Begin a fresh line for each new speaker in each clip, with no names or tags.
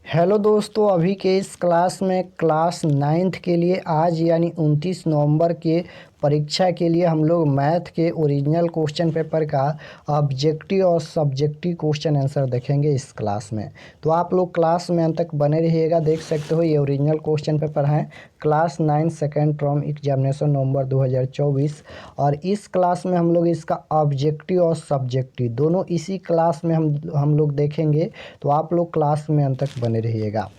Hello दोस्तों, अभी के इस क्लास में क्लास नाइन्थ के लिए आज यानी 29 नवंबर के परीक्षा के लिए हम लोग मैथ के ओरिजिनल क्वेश्चन पेपर का ऑब्जेक्टिव और सब्जेक्टिव क्वेश्चन आंसर देखेंगे इस क्लास में। तो आप लोग क्लास में अंत तक बने रहिएगा। देख सकते हो ये ओरिजिनल क्वेश्चन पेपर है क्लास 9 सेकेंड टर्म एग्जामिनेशन नवंबर 2024। और इस क्लास में हम लोग इसका ऑब्जेक्टिव और सब्जेक्टिव दोनों इसी क्लास में हम लोग देखेंगे। तो आप लोग क्लास में अंत तक बने रहिएगा।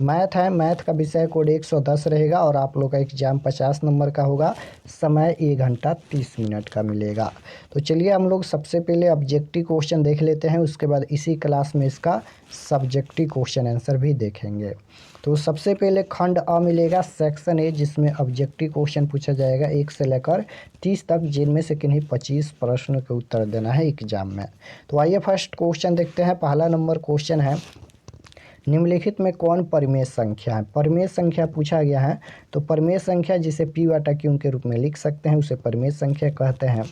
मैथ है, मैथ का विषय कोड 110 रहेगा और आप लोग का एग्जाम 50 नंबर का होगा। समय 1 घंटा 30 मिनट का मिलेगा। तो चलिए हम लोग सबसे पहले ऑब्जेक्टिव क्वेश्चन देख लेते हैं, उसके बाद इसी क्लास में इसका सब्जेक्टिव क्वेश्चन आंसर भी देखेंगे। तो सबसे पहले खंड अ मिलेगा, सेक्शन ए, जिसमें ऑब्जेक्टिव क्वेश्चन पूछा जाएगा 1 से लेकर 30 तक, जिनमें से किन्हीं 25 प्रश्नों के उत्तर देना है एग्जाम में। तो आइए फर्स्ट क्वेश्चन देखते हैं। पहला नंबर क्वेश्चन है, निम्नलिखित में कौन परिमेय संख्या है। परिमेय संख्या पूछा गया है। तो परिमेय संख्या जिसे p/q के रूप में लिख सकते हैं उसे परिमेय संख्या कहते हैं।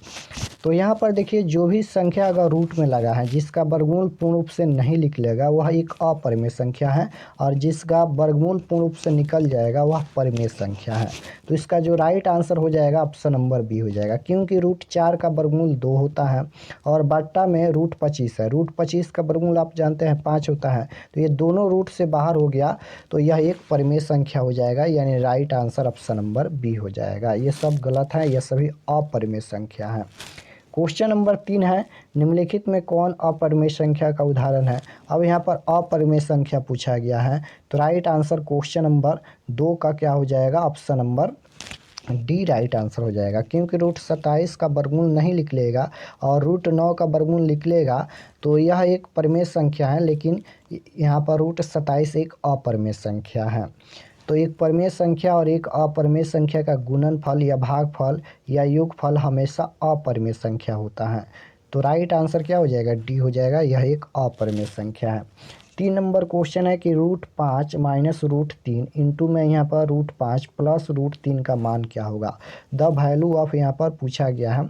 तो यहाँ पर देखिए, जो भी संख्या अगर रूट में लगा है जिसका वर्गमूल पूर्ण रूप से नहीं निकलेगा वह एक अपरिमेय संख्या है, और जिसका वर्गमूल पूर्ण रूप से निकल जाएगा वह परिमेय संख्या है। तो इसका जो राइट आंसर हो जाएगा ऑप्शन नंबर बी हो जाएगा, क्योंकि रूट 4 का वर्गमूल 2 होता है और बट्टा में रूट 25 है। रूट 25 का वर्गमूल आप जानते हैं 5 होता है। तो ये दोनों रूट से बाहर हो गया तो यह एक परिमेय संख्या हो जाएगा, यानी right answer option number B हो जाएगा। ये सब गलत है, ये सभी अपरिमेय संख्या है। क्वेश्चन नंबर 3 है, निम्नलिखित में कौन अपरिमेय संख्या का उदाहरण है। अब यहाँ पर अपरिमेय संख्या पूछा गया है, तो राइट आंसर क्वेश्चन नंबर 2 का क्या हो जाएगा, option number D right answer हो जाएगा, क्योंकि रूट 27 का वर्गमूल नहीं निकलेगा और रूट 9 का वर्गमूल निकलेगा। तो यह एक परिमेय संख्या है, लेकिन यहाँ पर रूट 27 एक अपरिमेय संख्या है। तो एक परिमेय संख्या और एक अपरिमेय संख्या का गुणनफल या भागफल या योगफल हमेशा अपरिमेय संख्या होता है। तो राइट आंसर क्या हो जाएगा, डी हो जाएगा, यह एक अपरिमेय संख्या है। 3 नंबर क्वेश्चन है कि रूट 5 माइनस रूट 3 इंटू में यहाँ पर रूट 5 प्लस रूट 3 का मान क्या होगा। द वैल्यू ऑफ यहाँ पर पूछा गया है।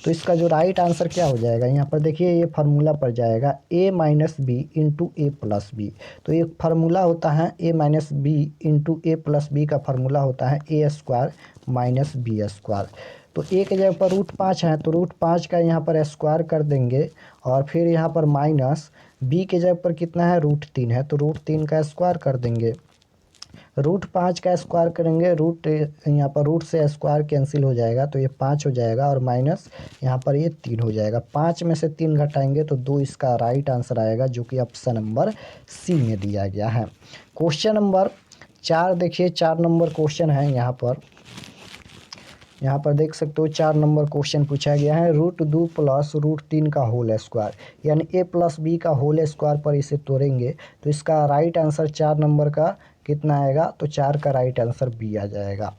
तो इसका जो राइट आंसर क्या हो जाएगा, यहाँ पर देखिए ये फार्मूला पर जाएगा a minus B into A plus B. तो एक फार्मूला होता है a minus B into A plus B का फार्मूला होता है A square minus B square. तो ए के जगह पर रूट 5 है तो रूट 5 का यहाँ पर स्क्वायर कर देंगे, और फिर यहाँ पर माइनस बी के जगह पर कितना है, रूट 3 है तो रूट 3 का स्क्वायर कर देंगे। रूट 5 का स्क्वायर करेंगे, रूट यहाँ पर रूट से स्क्वायर कैंसिल हो जाएगा तो ये 5 हो जाएगा, और माइनस यहाँ पर ये 3 हो जाएगा। 5 में से 3 घटाएंगे तो 2 इसका राइट आंसर आएगा, जो कि ऑप्शन नंबर सी में दिया गया है। क्वेश्चन नंबर 4 देखिए, 4 नंबर क्वेश्चन है। यहाँ पर देख सकते हो 4 नंबर क्वेश्चन पूछा गया है, रूट 2 प्लस रूट 3 का होल स्क्वायर, यानी ए प्लस बी का होल स्क्वायर पर इसे तोड़ेंगे तो इसका राइट आंसर 4 नंबर का कितना आएगा, तो 4 का राइट आंसर बी आ जाएगा।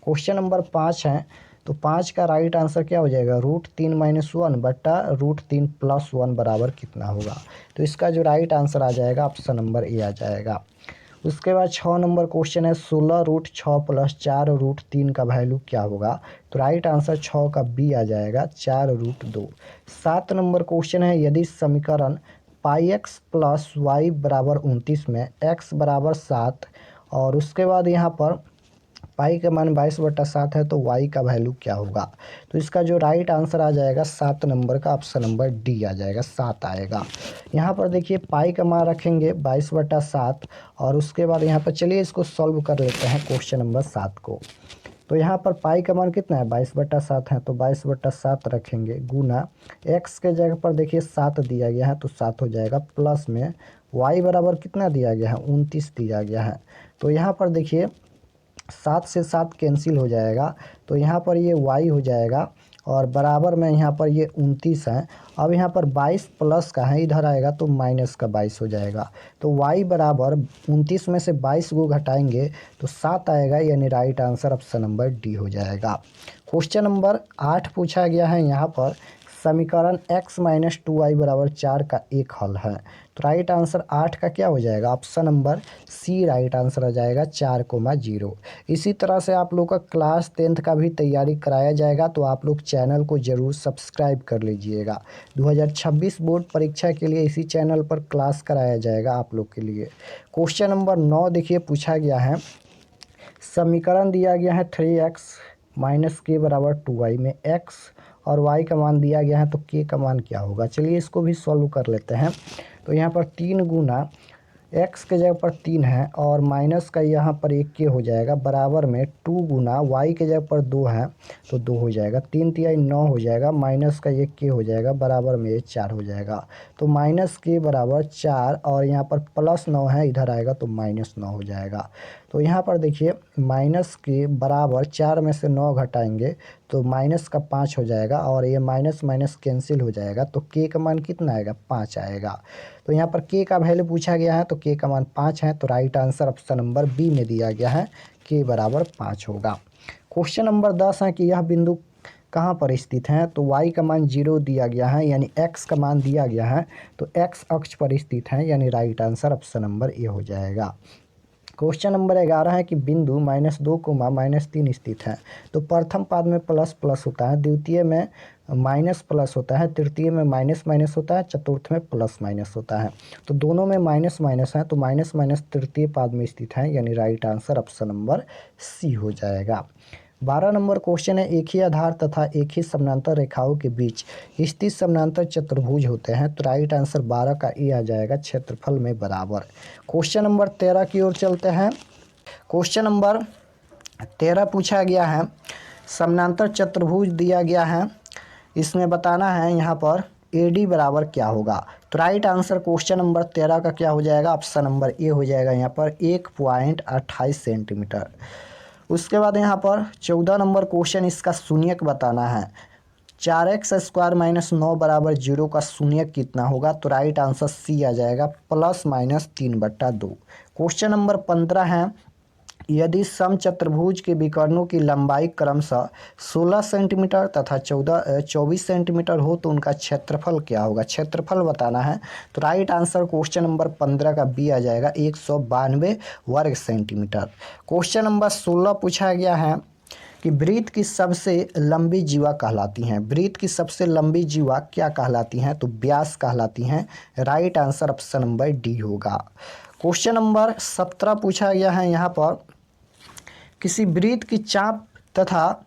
क्वेश्चन नंबर 5 है, तो 5 का राइट आंसर क्या हो जाएगा, रूट 3 माइनस 1 बट्टा रूट 3 प्लस 1 बराबर कितना होगा। तो इसका जो राइट आंसर आ जाएगा ऑप्शन नंबर ए आ जाएगा। उसके बाद 6 नंबर क्वेश्चन है, 16 रूट 6 प्लस 4 रूट 3 का वैल्यू क्या होगा। तो राइट आंसर 6 का बी आ जाएगा, 4 रूट 2। 7 नंबर क्वेश्चन है, यदि समीकरण पाई एक्स प्लस वाई बराबर 29 में एक्स बराबर 7 और उसके बाद यहाँ पर पाई का मान 22/7 है तो वाई का वैल्यू क्या होगा। तो इसका जो राइट आंसर आ जाएगा 7 नंबर का ऑप्शन नंबर डी आ जाएगा, 7 आएगा। यहाँ पर देखिए पाई का मान रखेंगे 22/7 और उसके बाद यहाँ पर चलिए इसको सॉल्व कर लेते हैं क्वेश्चन नंबर 7 को। तो यहाँ पर पाई का मान कितना है, 22/7 है तो 22/7 रखेंगे, गुना एक्स के जगह पर देखिए 7 दिया गया है तो 7 हो जाएगा, प्लस में वाई बराबर कितना दिया गया है, 29 दिया गया है। तो यहाँ पर देखिए 7 से 7 कैंसिल हो जाएगा तो यहाँ पर ये y हो जाएगा, और बराबर में यहाँ पर ये 29 है। अब यहाँ पर 22 प्लस का है, इधर आएगा तो माइनस का 22 हो जाएगा। तो y बराबर 29 में से 22 को घटाएंगे तो 7 आएगा, यानी right answer option number D हो जाएगा। क्वेश्चन नंबर 8 पूछा गया है यहाँ पर, समीकरण x माइनस 2y बराबर 4 का एक हल है। तो राइट आंसर 8 का क्या हो जाएगा, option number C right answer आ जाएगा 4,0। इसी तरह से आप लोग का क्लास 10th का भी तैयारी कराया जाएगा, तो आप लोग चैनल को ज़रूर सब्सक्राइब कर लीजिएगा। 2026 बोर्ड परीक्षा के लिए इसी चैनल पर क्लास कराया जाएगा आप लोग के लिए। क्वेश्चन नंबर 9 देखिए पूछा गया है, समीकरण दिया गया है 3x माइनस के बराबर 2y में x और y का मान दिया गया है, तो k का मान क्या होगा। चलिए इसको भी सॉल्व कर लेते हैं। तो यहाँ पर 3 गुना x के जगह पर 3 है और माइनस का यहाँ पर 1 के हो जाएगा, बराबर में 2 गुना y के जगह पर 2 है तो 2 हो जाएगा, 3 तिहाई 9 हो जाएगा, माइनस का 1 के हो जाएगा, बराबर में 4 हो जाएगा। तो माइनस के बराबर 4 और यहाँ पर प्लस 9 है, इधर आएगा तो माइनस 9 हो जाएगा। तो यहाँ पर देखिए माइनस के बराबर 4 में से 9 घटाएंगे तो माइनस का 5 हो जाएगा और ये माइनस माइनस कैंसिल हो जाएगा, तो k का मान कितना आएगा, 5 आएगा। तो यहाँ पर k का वैल्यू पूछा गया है, तो k का मान 5 है, तो right answer option number B में दिया गया है, k बराबर 5 होगा। क्वेश्चन नंबर 10 है कि यह बिंदु कहाँ पर स्थित है, तो y का मान 0 दिया गया है, यानी x का मान दिया गया है, तो x अक्ष पर स्थित है, यानी right answer option number A हो जाएगा। क्वेश्चन नंबर 11 है कि बिंदु -2, -3 स्थित है। तो प्रथम पाद में प्लस प्लस होता है, द्वितीय में माइनस प्लस होता है, तृतीय में माइनस माइनस होता है, चतुर्थ में प्लस माइनस होता है। तो दोनों में माइनस माइनस है, तो माइनस माइनस तृतीय पाद में स्थित है, यानी right answer option number C हो जाएगा। 12 नंबर क्वेश्चन है, एक ही आधार तथा एक ही समानांतर रेखाओं के बीच स्थित समानांतर चतुर्भुज होते हैं, तो राइट आंसर 12 का ए आ जाएगा, क्षेत्रफल में बराबर। क्वेश्चन नंबर 13 की ओर चलते हैं। क्वेश्चन नंबर 13 पूछा गया है, समानांतर चतुर्भुज दिया गया है, इसमें बताना है यहाँ पर AD बराबर क्या होगा। तो राइट आंसर क्वेश्चन नंबर 13 का क्या हो जाएगा, ऑप्शन नंबर ए हो जाएगा, यहाँ पर 1.28 सेंटीमीटर। उसके बाद यहाँ पर 14 नंबर क्वेश्चन, इसका शून्यक बताना है। 4x² - 9 बराबर 0 का शून्यक कितना होगा, तो राइट आंसर सी आ जाएगा, +-3/2। क्वेश्चन नंबर 15 है, यदि समचतुर्भुज के विकर्णों की लंबाई क्रमशः 16 सेंटीमीटर तथा 24 सेंटीमीटर हो तो उनका क्षेत्रफल क्या होगा। क्षेत्रफल बताना है, तो राइट आंसर क्वेश्चन नंबर 15 का बी आ जाएगा, 192 वर्ग सेंटीमीटर। क्वेश्चन नंबर 16 पूछा गया है कि वृत्त की सबसे लंबी जीवा कहलाती हैं। वृत्त की सबसे लंबी जीवा क्या कहलाती हैं, तो व्यास कहलाती हैं, right answer option number D होगा। क्वेश्चन नंबर 17 पूछा गया है, यहाँ पर किसी वृत्त की चाप तथा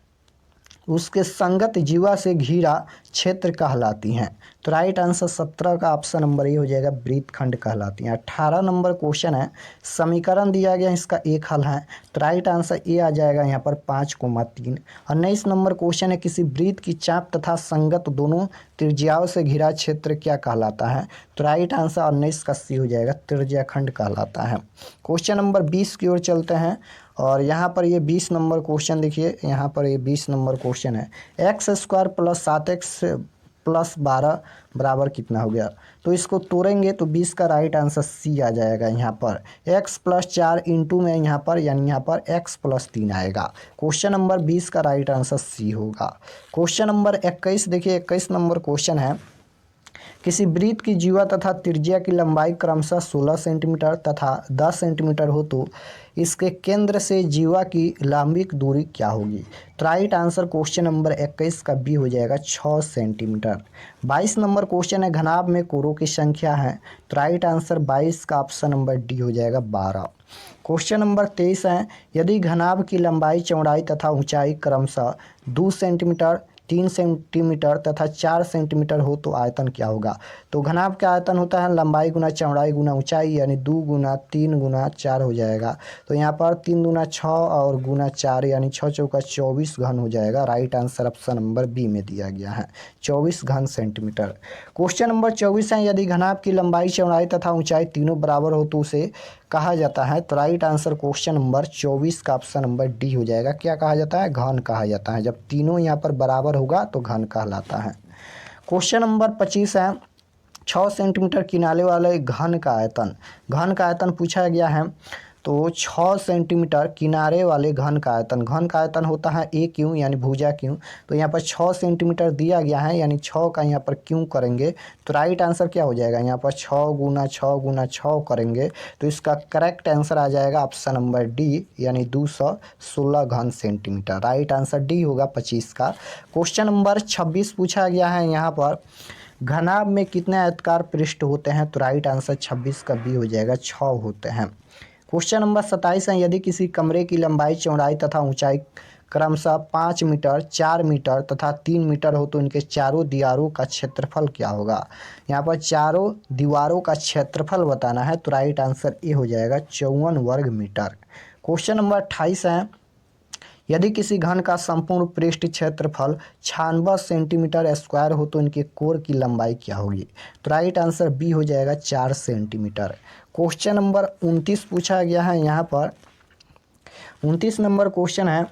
उसके संगत जीवा से घिरा क्षेत्र कहलाती हैं, तो राइट आंसर 17 का ऑप्शन नंबर ए हो जाएगा, वृत्तखंड कहलाती हैं। 18 नंबर क्वेश्चन है, समीकरण दिया गया इसका एक हल है, तो राइट आंसर ए आ जाएगा यहाँ पर 5,3। 19 नंबर क्वेश्चन है, किसी वृत्त की चाप तथा संगत दोनों त्रिज्याओं से घिरा क्षेत्र क्या कहलाता है, तो राइट आंसर 19 का सी हो जाएगा, त्रिज्याखंड कहलाता है। क्वेश्चन नंबर 20 की ओर चलते हैं और यहाँ पर ये 20 नंबर क्वेश्चन देखिए, यहाँ पर ये 20 नंबर क्वेश्चन है, x² + 7x + 12 बराबर कितना हो गया। तो इसको तोड़ेंगे तो 20 का राइट आंसर सी आ जाएगा, यहाँ पर x + 4 इंटू में यहाँ पर, यानी यहाँ पर x + 3 आएगा। क्वेश्चन नंबर 20 का राइट आंसर सी होगा। क्वेश्चन नंबर 21 देखिए, 21 नंबर क्वेश्चन है, किसी वृत्त की जीवा तथा त्रिज्या की लंबाई क्रमशः 16 सेंटीमीटर तथा 10 सेंटीमीटर हो तो इसके केंद्र से जीवा की लंबिक दूरी क्या होगी। तो राइट आंसर क्वेश्चन नंबर 21 का बी हो जाएगा, 6 सेंटीमीटर। 22 नंबर क्वेश्चन है, घनाभ में कोरों की संख्या है, तो राइट आंसर 22 का ऑप्शन नंबर डी हो जाएगा, 12। क्वेश्चन नंबर 23 है, यदि घनाभ की लंबाई चौड़ाई तथा ऊंचाई क्रमशः 2 सेंटीमीटर 3 सेंटीमीटर तथा 4 सेंटीमीटर हो तो आयतन क्या होगा। तो घनाभ का आयतन होता है लंबाई गुना चौड़ाई गुना ऊंचाई, यानी 2 गुना 3 गुना 4 हो जाएगा। तो यहाँ पर 3 दूना 6 और गुना 4, यानी 6 चौका 24 घन हो जाएगा। Right answer option number B में दिया गया है, 24 घन सेंटीमीटर। क्वेश्चन नंबर 24 है, यदि घनाभ की लंबाई चौड़ाई तथा ऊंचाई तीनों बराबर हो तो उसे कहा जाता है। तो राइट आंसर क्वेश्चन नंबर 24 का ऑप्शन नंबर डी हो जाएगा, क्या कहा जाता है, घन कहा जाता है। जब तीनों यहाँ पर बराबर होगा तो घन कहलाता है। क्वेश्चन नंबर 25 है, 6 सेंटीमीटर किनारे वाले घन का आयतन पूछा गया है। तो 6 सेंटीमीटर किनारे वाले घन का आयतन होता है ए क्यू यानी भुजा क्यू। तो यहाँ पर 6 सेंटीमीटर दिया गया है यानी 6 का यहाँ पर क्यू करेंगे तो राइट आंसर क्या हो जाएगा, यहाँ पर 6 गुना 6 गुना 6 करेंगे तो इसका करेक्ट आंसर आ जाएगा ऑप्शन नंबर डी यानी 216 घन सेंटीमीटर। राइट आंसर डी होगा 25 का। क्वेश्चन नंबर 26 पूछा गया है यहाँ पर घनाभ में कितने आयताकार पृष्ठ होते हैं, तो राइट आंसर 26 का बी हो जाएगा, 6 होते हैं। क्वेश्चन नंबर 27 है यदि किसी कमरे की लंबाई चौड़ाई तथा ऊंचाई क्रमशः 5 मीटर 4 मीटर तथा 3 मीटर हो तो इनके चारों दीवारों का क्षेत्रफल क्या होगा। यहाँ पर चारों दीवारों का क्षेत्रफल बताना है तो राइट आंसर ए हो जाएगा 54 वर्ग मीटर। क्वेश्चन नंबर 28 है यदि किसी घन का संपूर्ण पृष्ठ क्षेत्रफल 96 सेंटीमीटर स्क्वायर हो तो इनके कोर की लंबाई क्या होगी, तो राइट आंसर बी हो जाएगा 4 सेंटीमीटर। क्वेश्चन नंबर 29 पूछा गया है यहाँ पर 29 नंबर क्वेश्चन है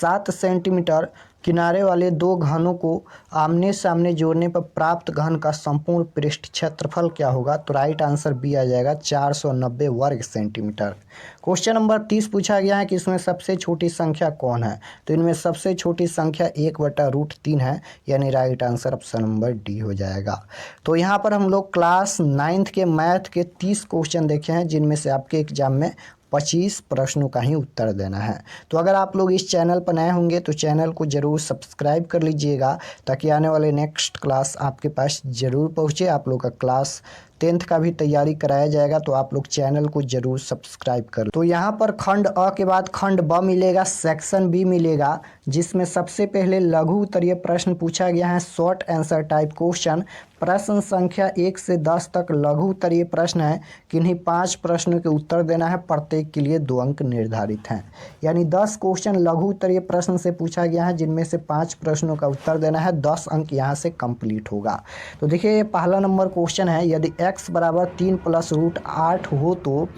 7 सेंटीमीटर किनारे वाले दो घनों को आमने सामने जोड़ने पर प्राप्त घन का संपूर्ण पृष्ठ क्षेत्रफल क्या होगा, तो राइट आंसर बी आ जाएगा 490 वर्ग सेंटीमीटर। क्वेश्चन नंबर 30 पूछा गया है कि इसमें सबसे छोटी संख्या कौन है, तो इनमें सबसे छोटी संख्या 1/√3 है यानी right answer option number D हो जाएगा। तो यहाँ पर हम लोग क्लास 9th के मैथ के 30 क्वेश्चन देखे हैं जिनमें से आपके एग्जाम में 25 प्रश्नों का ही उत्तर देना है। तो अगर आप लोग इस चैनल पर नए होंगे तो चैनल को ज़रूर सब्सक्राइब कर लीजिएगा ताकि आने वाले नेक्स्ट क्लास आपके पास ज़रूर पहुँचे। आप लोग का क्लास 10th का भी तैयारी कराया जाएगा तो आप लोग चैनल को ज़रूर सब्सक्राइब कर। तो यहाँ पर खंड अ के बाद खंड ब मिलेगा, सेक्शन बी मिलेगा जिसमें सबसे पहले लघु उत्तरीय प्रश्न पूछा गया है, शॉर्ट आंसर टाइप क्वेश्चन। प्रश्न संख्या 1 से 10 तक लघु उत्तरीय प्रश्न है, किन्हीं 5 प्रश्नों के उत्तर देना है, प्रत्येक के लिए 2 अंक निर्धारित हैं। यानी 10 क्वेश्चन लघु उत्तरीय प्रश्न से पूछा गया है जिनमें से 5 प्रश्नों का उत्तर देना है, 10 अंक यहाँ से कंप्लीट होगा। तो देखिए ये पहला नंबर क्वेश्चन है यदि x बराबर 3 + √8 हो तो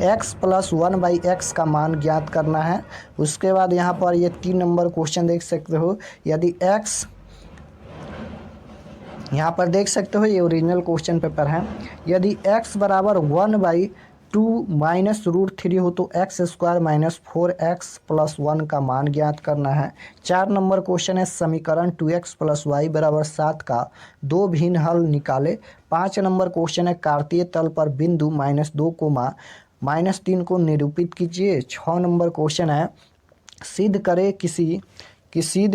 x + 1/x का मान ज्ञात करना है। उसके बाद यहाँ पर ये 3 नंबर क्वेश्चन देख सकते हो यदि x, यहाँ पर देख सकते हो ये ओरिजिनल क्वेश्चन पेपर है, यदि x बराबर 1/2 -√3 हो तो x² - 4x + 1 का मान ज्ञात करना है। 4 नंबर क्वेश्चन है समीकरण 2x + y = 7 का 2 भिन्न हल निकाले। 5 नंबर क्वेश्चन है कार्तीय तल पर बिंदु -2, -3 को निरूपित कीजिए। 6 नंबर क्वेश्चन है सिद्ध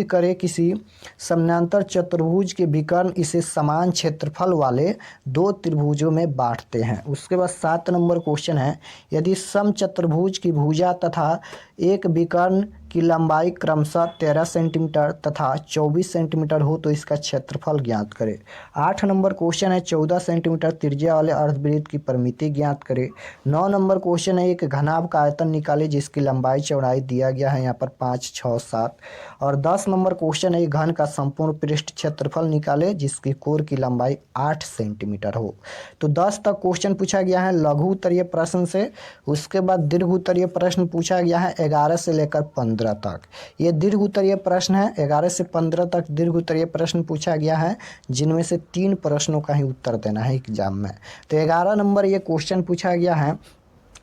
करे किसी समानांतर चतुर्भुज के विकर्ण इसे समान क्षेत्रफल वाले 2 त्रिभुजों में बांटते हैं। उसके बाद 7 नंबर क्वेश्चन है यदि समचतुर्भुज की भुजा तथा एक विकर्ण की लंबाई क्रमशः 13 सेंटीमीटर तथा 24 सेंटीमीटर हो तो इसका क्षेत्रफल ज्ञात करें। 8 नंबर क्वेश्चन है 14 सेंटीमीटर त्रिज्या वाले अर्धवृत्त की परिमिति ज्ञात करें। 9 नंबर क्वेश्चन है एक घनाभ का आयतन निकाले जिसकी लंबाई चौड़ाई दिया गया है यहाँ पर 5, 6, 7। और 10 नंबर क्वेश्चन है एक घन का संपूर्ण पृष्ठ क्षेत्रफल निकाले जिसकी कोर की लंबाई 8 सेंटीमीटर हो। तो 10 तक क्वेश्चन पूछा गया है लघु उत्तरीय प्रश्न से। उसके बाद दीर्घ उत्तरीय प्रश्न पूछा गया है 11 से लेकर 15 तक। ये दीर्घ उत्तरीय प्रश्न है, 11 से 15 तक दीर्घ उत्तरीय प्रश्न पूछा गया है जिनमें से 3 प्रश्नों का ही उत्तर देना है एग्जाम में। तो 11 नंबर ये क्वेश्चन पूछा गया है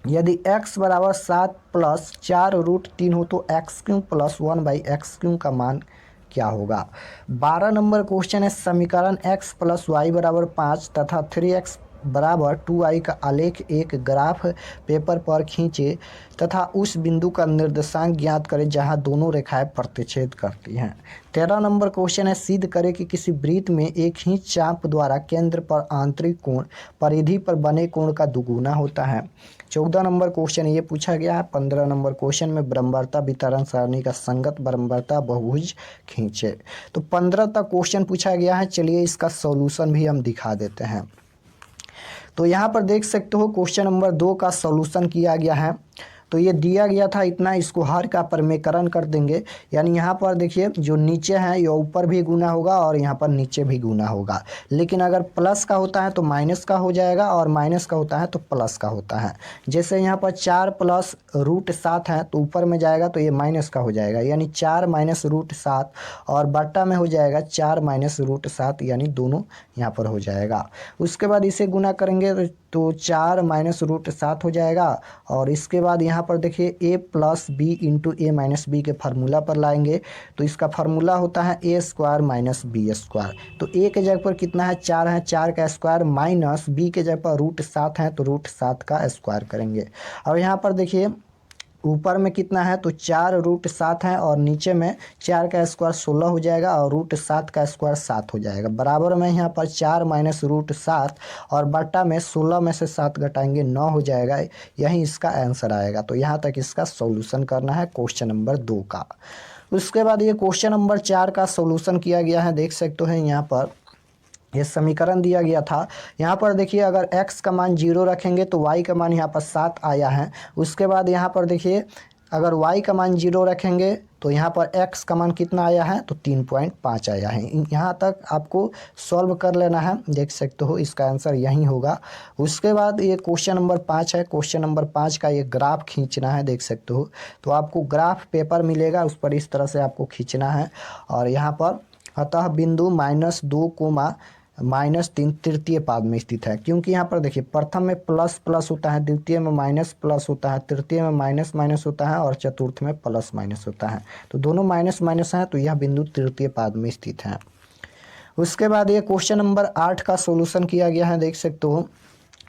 यदि x बराबर 7 + 4√3 हो तो x³ + 1/x³ का मान क्या होगा। 12 नंबर क्वेश्चन है समीकरण x + y = 5 तथा 3x = 2i का आलेख एक ग्राफ पेपर पर खींचे तथा उस बिंदु का निर्देशांक ज्ञात करें जहां दोनों रेखाएं प्रतिच्छेद करती हैं। 13 नंबर क्वेश्चन है सिद्ध करें कि किसी वृत्त में एक ही चाप द्वारा केंद्र पर आंतरिक कोण परिधि पर बने कोण का दुगुना होता है। 14 नंबर क्वेश्चन ये पूछा गया है। 15 नंबर क्वेश्चन में बराबरता वितरण सारणी का संगत बराबरता बहुभुज खींचे। तो 15 तक क्वेश्चन पूछा गया है। चलिए इसका सॉल्यूशन भी हम दिखा देते हैं। तो यहाँ पर देख सकते हो क्वेश्चन नंबर 2 का सॉल्यूशन किया गया है। तो ये दिया गया था इतना, इसको हर का परिमेयकरण कर देंगे। यानी यहाँ पर देखिए जो नीचे है ये ऊपर भी गुना होगा और यहाँ पर नीचे भी गुना होगा। लेकिन अगर प्लस का होता है तो माइनस का हो जाएगा और माइनस का होता है तो प्लस का होता है। जैसे यहाँ पर 4 + √7 है तो ऊपर में जाएगा तो ये माइनस का हो जाएगा यानी 4 - √7 और बट्टा में हो जाएगा 4 - √7 यानी दोनों यहाँ पर हो जाएगा। उसके बाद इसे गुना करेंगे तो तो 4 माइनस रूट 7 हो जाएगा। और इसके बाद यहाँ पर देखिए a plus B into A minus B के फार्मूला पर लाएंगे, तो इसका फार्मूला होता है A square minus B square. तो ए के जगह पर कितना है, 4 है, 4 का स्क्वायर माइनस बी के जगह पर रूट 7 है तो रूट 7 का स्क्वायर करेंगे। और यहाँ पर देखिए ऊपर में कितना है, तो 4 रूट 7 है और नीचे में 4 का स्क्वायर 16 हो जाएगा और रूट 7 का स्क्वायर 7 हो जाएगा। बराबर में यहाँ पर 4 माइनस रूट 7 और बट्टा में 16 में से 7 घटाएंगे 9 हो जाएगा। यही इसका आंसर आएगा। तो यहाँ तक इसका सॉल्यूशन करना है क्वेश्चन नंबर 2 का। उसके बाद ये क्वेश्चन नंबर 4 का सॉल्यूशन किया गया है, देख सकते हैं यहाँ पर ये समीकरण दिया गया था। यहाँ पर देखिए अगर x का मान 0 रखेंगे तो y का मान यहाँ पर 7 आया है। उसके बाद यहाँ पर देखिए अगर y का मान 0 रखेंगे तो यहाँ पर x का मान कितना आया है, तो 3.5 आया है। यहाँ तक आपको सॉल्व कर लेना है, देख सकते हो इसका आंसर यही होगा। उसके बाद ये क्वेश्चन नंबर 5 है। क्वेश्चन नंबर 5 का ये ग्राफ खींचना है, देख सकते हो। तो आपको ग्राफ पेपर मिलेगा, उस पर इस तरह से आपको खींचना है। और यहाँ पर अतः बिंदु -2 कोमा -3 तृतीय पाद में स्थित है, क्योंकि यहाँ पर देखिए प्रथम में प्लस प्लस होता है, द्वितीय में माइनस प्लस होता है, तृतीय में माइनस माइनस होता है और चतुर्थ में प्लस माइनस होता है। तो दोनों माइनस माइनस हैं, तो यह बिंदु तृतीय पाद में स्थित है। उसके बाद ये क्वेश्चन नंबर 8 का सॉल्यूशन किया गया है, देख सकते हो।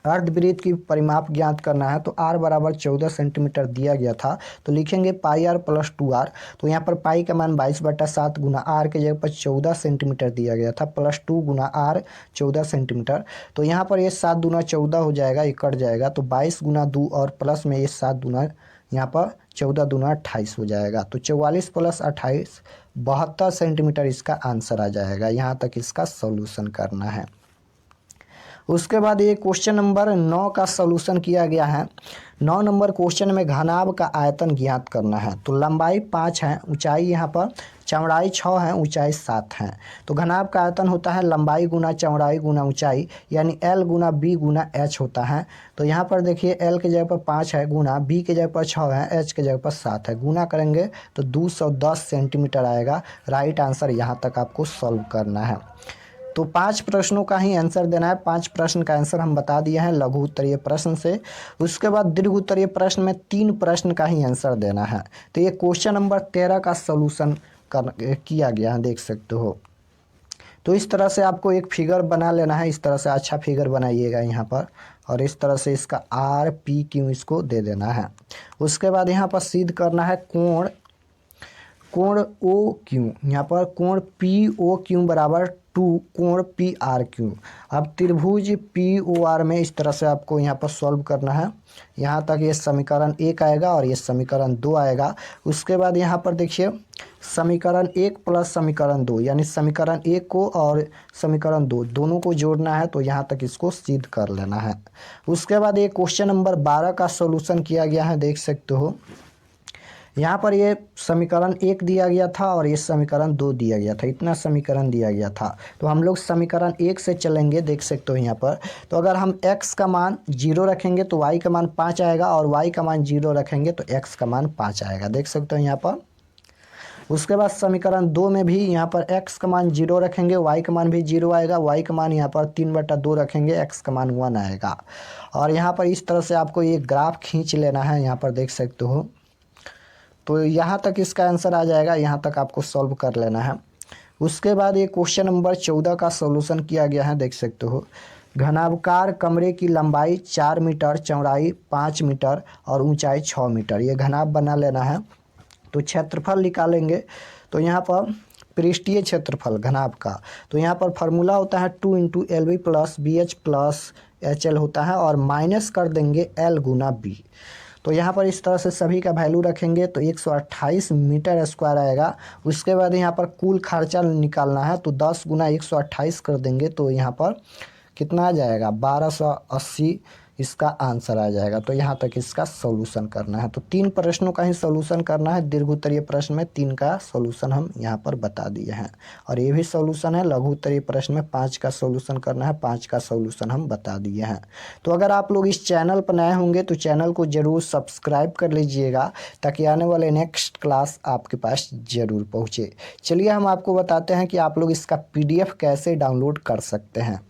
अर्धवृत्त की परिमाप ज्ञात करना है, तो r बराबर 14 सेंटीमीटर दिया गया था, तो लिखेंगे पाई r प्लस 2r। तो यहाँ पर पाई का मान 22/7 गुना r के जगह पर 14 सेंटीमीटर दिया गया था, प्लस 2 गुना r 14 सेंटीमीटर। तो यहाँ पर ये 7 दूना 14 हो जाएगा, ये कट जाएगा, तो 22 गुना 2 और प्लस में ये 7 दूना, यहाँ पर 14 दूना 28 हो जाएगा। तो 44 प्लस 28 72 सेंटीमीटर इसका आंसर आ जाएगा। यहाँ तक इसका सॉल्यूशन करना है। उसके बाद ये क्वेश्चन नंबर 9 का सॉल्यूशन किया गया है। 9 नंबर क्वेश्चन में घनाभ का आयतन ज्ञात करना है। तो लंबाई 5 है, ऊंचाई यहाँ पर चौड़ाई 6 है, ऊंचाई 7 है। तो घनाभ का आयतन होता है लंबाई गुना चौड़ाई गुना ऊंचाई, यानी L गुना B गुना H होता है। तो यहाँ पर देखिए L के जगह पर 5 है, गुना B के जगह पर 6 है, H के जगह पर 7 है, गुना करेंगे तो 210 सेंटीमीटर आएगा। राइट आंसर यहाँ तक आपको सॉल्व करना है। तो 5 प्रश्नों का ही आंसर देना है। 5 प्रश्न का आंसर हम बता दिए हैं लघु उत्तरीय प्रश्न से। उसके बाद दीर्घ उत्तरीय प्रश्न में 3 प्रश्न का ही आंसर देना है। तो ये क्वेश्चन नंबर 13 का सॉल्यूशन किया गया है, देख सकते हो। तो इस तरह से आपको एक फिगर बना लेना है, इस तरह से अच्छा फिगर बनाइएगा यहाँ पर, और इस तरह से इसका RPQ इसको दे देना है। उसके बाद यहाँ पर सिद्ध करना है कोण OQ, यहाँ पर कोण POQ बराबर 2 कोण PRQ। अब त्रिभुज POR में इस तरह से आपको यहाँ पर सॉल्व करना है। यहाँ तक ये समीकरण 1 आएगा और ये समीकरण 2 आएगा। उसके बाद यहाँ पर देखिए समीकरण 1 प्लस समीकरण 2, यानी समीकरण 1 को और समीकरण 2 दोनों को जोड़ना है। तो यहाँ तक इसको सिद्ध कर लेना है। उसके बाद ये क्वेश्चन नंबर 12 का सॉल्यूशन किया गया है, देख सकते हो। यहाँ पर ये समीकरण 1 दिया गया था और ये समीकरण 2 दिया गया था, इतना समीकरण दिया गया था। तो हम लोग समीकरण 1 से चलेंगे, देख सकते हो यहाँ पर। तो अगर हम x का मान 0 रखेंगे तो y का मान 5 आएगा, और y का मान 0 रखेंगे तो x का मान 5 आएगा, देख सकते हो यहाँ पर। उसके बाद समीकरण 2 में भी यहाँ पर x का मान 0 रखेंगे, y का मान भी 0 आएगा, y का मान यहाँ पर 3/2 रखेंगे, x का मान 1 आएगा। और यहाँ पर इस तरह से आपको ये ग्राफ खींच लेना है, यहाँ पर देख सकते हो। तो यहाँ तक इसका आंसर आ जाएगा, यहाँ तक आपको सॉल्व कर लेना है। उसके बाद ये क्वेश्चन नंबर 14 का सॉल्यूशन किया गया है, देख सकते हो। घनाभकार कमरे की लंबाई 4 मीटर, चौड़ाई 5 मीटर और ऊंचाई 6 मीटर, ये घनाभ बना लेना है। तो क्षेत्रफल निकालेंगे, तो यहाँ पर पृष्ठीय क्षेत्रफल घनाभ का, तो यहाँ पर फार्मूला होता है 2 × LV plus BH plus HL होता है, और माइनस कर देंगे L गुना B। तो यहाँ पर इस तरह से सभी का वैल्यू रखेंगे तो 128 मीटर स्क्वायर आएगा। उसके बाद यहाँ पर कुल खर्चा निकालना है, तो 10 गुना 128 कर देंगे, तो यहाँ पर कितना आ जाएगा, 1280 इसका आंसर आ जाएगा। तो यहाँ तक इसका सॉल्यूशन करना है। तो 3 प्रश्नों का ही सॉल्यूशन करना है। दीर्घ उत्तरीय प्रश्न में 3 का सॉल्यूशन हम यहाँ पर बता दिए हैं, और ये भी सॉल्यूशन है। लघु उत्तरीय प्रश्न में 5 का सॉल्यूशन करना है, 5 का सॉल्यूशन हम बता दिए हैं। तो अगर आप लोग इस चैनल पर नए होंगे तो चैनल को ज़रूर सब्सक्राइब कर लीजिएगा, ताकि आने वाले नेक्स्ट क्लास आपके पास ज़रूर पहुँचे। चलिए हम आपको बताते हैं कि आप लोग इसका PDF कैसे डाउनलोड कर सकते हैं।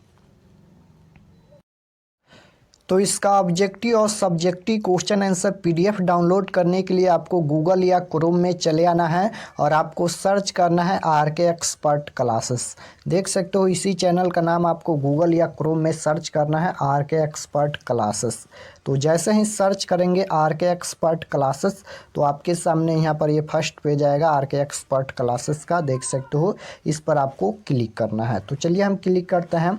तो इसका ऑब्जेक्टिव और subjective question answer PDF download करने के लिए आपको गूगल या क्रोम में चले आना है और आपको सर्च करना है आरके एक्सपर्ट क्लासेस। देख सकते हो इसी चैनल का नाम आपको गूगल या क्रोम में सर्च करना है आरके एक्सपर्ट क्लासेस। तो जैसे ही सर्च करेंगे आरके एक्सपर्ट क्लासेस तो आपके सामने यहाँ पर ये फर्स्ट पेज आएगा आरके एक्सपर्ट क्लासेस का, देख सकते हो। इस पर आपको क्लिक करना है। तो चलिए हम क्लिक करते हैं।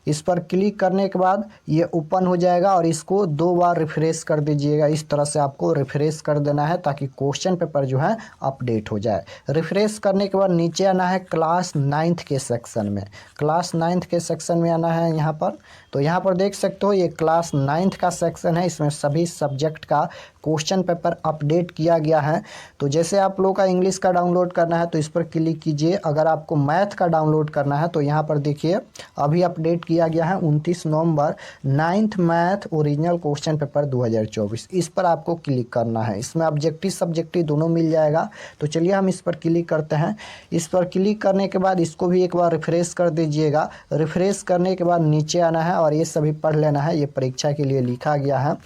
इस पर क्लिक करने के बाद ये ओपन हो जाएगा और इसको 2 बार रिफ्रेश कर दीजिएगा। इस तरह से आपको रिफ्रेश कर देना है ताकि क्वेश्चन पेपर जो है अपडेट हो जाए। रिफ्रेश करने के बाद नीचे आना है क्लास 9th के सेक्शन में। क्लास 9th के सेक्शन में आना है यहाँ पर। तो यहाँ पर देख सकते हो ये क्लास 9th का सेक्शन है। इसमें सभी सब्जेक्ट का क्वेश्चन पेपर अपडेट किया गया है। तो जैसे आप लोग का इंग्लिश का डाउनलोड करना है तो इस पर क्लिक कीजिए। अगर आपको मैथ का डाउनलोड करना है तो यहाँ पर देखिए अभी अपडेट किया गया है 29 नवंबर 9th math original question paper 2024। इस पर आपको क्लिक करना है। इसमें ऑब्जेक्टिव सब्जेक्टिव दोनों मिल जाएगा। तो चलिए हम इस पर क्लिक करते हैं। इस पर क्लिक करने के बाद इसको भी एक बार रिफ्रेश कर दीजिएगा। रिफ्रेश करने के बाद नीचे आना है और ये सभी पढ़ लेना है। ये परीक्षा के लिए लिखा गया है।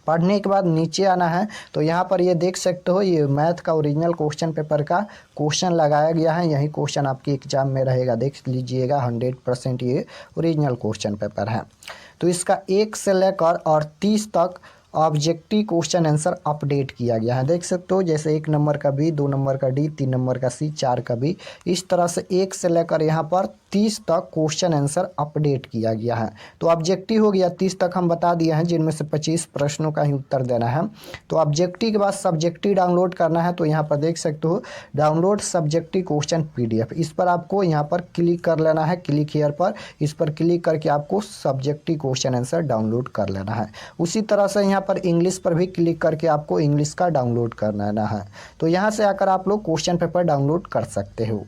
पढ़ने के बाद नीचे आना है तो यहाँ पर ये देख सकते हो ये मैथ का ओरिजिनल क्वेश्चन पेपर का क्वेश्चन लगाया गया है। यही क्वेश्चन आपके एग्जाम में रहेगा, देख लीजिएगा। 100% ये ओरिजिनल क्वेश्चन पेपर है। तो इसका 1 से लेकर और 30 तक ऑब्जेक्टिव क्वेश्चन आंसर अपडेट किया गया है। देख सकते हो जैसे 1 नंबर का बी, 2 नंबर का डी, 3 नंबर का सी, 4 का बी, इस तरह से 1 से लेकर यहाँ पर 30 तक क्वेश्चन आंसर अपडेट किया गया है। तो ऑब्जेक्टिव हो गया 30 तक हम बता दिए हैं, जिनमें से 25 प्रश्नों का ही उत्तर देना है। तो ऑब्जेक्टिव के बाद सब्जेक्टिव डाउनलोड करना है। तो यहाँ पर देख सकते हो डाउनलोड सब्जेक्टिव क्वेश्चन पीडीएफ, इस पर आपको यहाँ पर क्लिक कर लेना है। क्लिक हियर पर, इस पर क्लिक करके आपको सब्जेक्टिव क्वेश्चन आंसर डाउनलोड कर लेना है। उसी तरह से यहाँ पर इंग्लिश पर भी क्लिक करके आपको इंग्लिश का डाउनलोड करना है। तो यहाँ से आकर आप लोग क्वेश्चन पेपर डाउनलोड कर सकते हो।